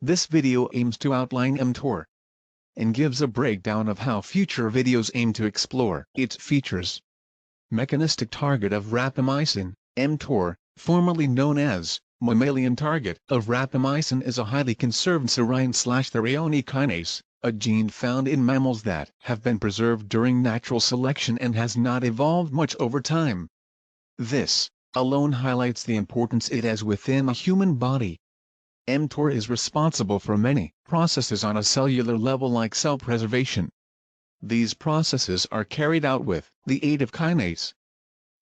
This video aims to outline mTOR and gives a breakdown of how future videos aim to explore its features. Mechanistic target of rapamycin, mTOR, formerly known as mammalian target of rapamycin, is a highly conserved serine/threonine kinase, a gene found in mammals that have been preserved during natural selection and has not evolved much over time. This alone highlights the importance it has within a human body. mTOR is responsible for many processes on a cellular level, like cell preservation. These processes are carried out with the aid of kinase,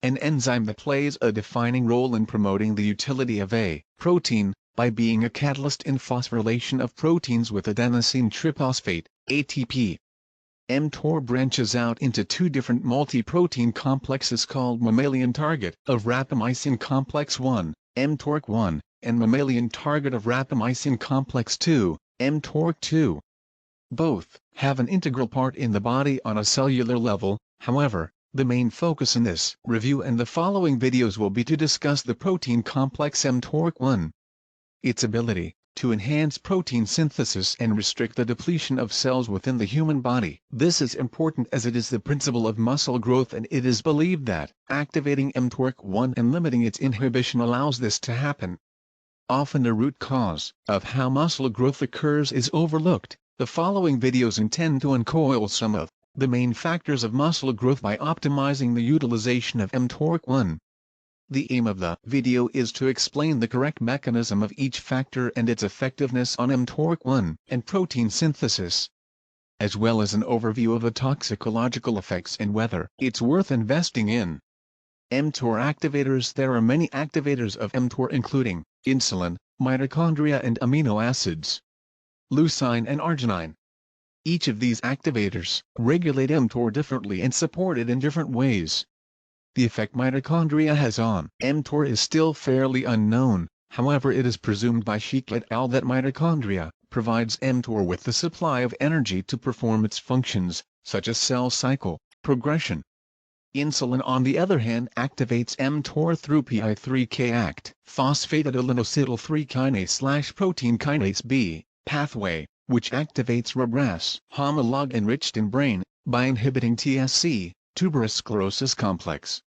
an enzyme that plays a defining role in promoting the utility of a protein, by being a catalyst in phosphorylation of proteins with adenosine triphosphate, ATP. mTOR branches out into two different multi-protein complexes called mammalian target of rapamycin complex 1, mTORC1, and mammalian target of rapamycin complex 2, mTORC2. Both have an integral part in the body on a cellular level. However, the main focus in this review and the following videos will be to discuss the protein complex mTORC1. Its ability to enhance protein synthesis and restrict the depletion of cells within the human body. This is important as it is the principle of muscle growth, and it is believed that activating mTORC1 and limiting its inhibition allows this to happen. Often the root cause of how muscle growth occurs is overlooked. The following videos intend to uncoil some of the main factors of muscle growth by optimizing the utilization of mTORC1. The aim of the video is to explain the correct mechanism of each factor and its effectiveness on mTORC1 and protein synthesis, as well as an overview of the toxicological effects and whether it's worth investing in. mTOR activators. There are many activators of mTOR, including insulin, mitochondria, and amino acids, leucine and arginine. Each of these activators regulate mTOR differently and support it in different ways. The effect mitochondria has on mTOR is still fairly unknown. However, it is presumed by Jeschke et al. That mitochondria provides mTOR with the supply of energy to perform its functions, such as cell cycle progression. Insulin, on the other hand, activates mTOR through PI3K act phosphatidylinoacetyl 3 kinase/protein kinase B pathway, which activates RABRAS homolog enriched in brain by inhibiting TSC tuberous sclerosis complex.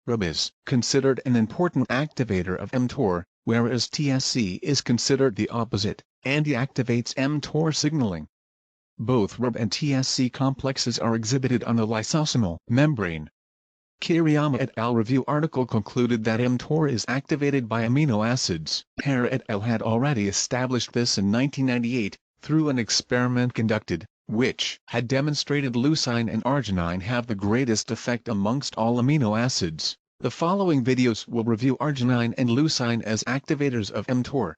RAB is considered an important activator of mTOR, whereas TSC is considered the opposite and deactivates mTOR signaling. Both RAB and TSC complexes are exhibited on the lysosomal membrane. Kiriyama et al. Review article concluded that mTOR is activated by amino acids. Pereira et al. Had already established this in 1998, through an experiment conducted, which had demonstrated leucine and arginine have the greatest effect amongst all amino acids. The following videos will review arginine and leucine as activators of mTOR.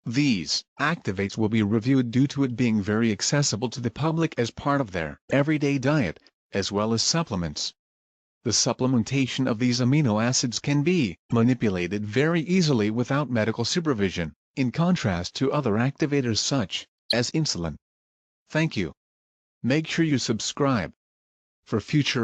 These activates will be reviewed due to it being very accessible to the public as part of their everyday diet, as well as supplements. The supplementation of these amino acids can be manipulated very easily without medical supervision, in contrast to other activators such as insulin. Thank you. Make sure you subscribe for future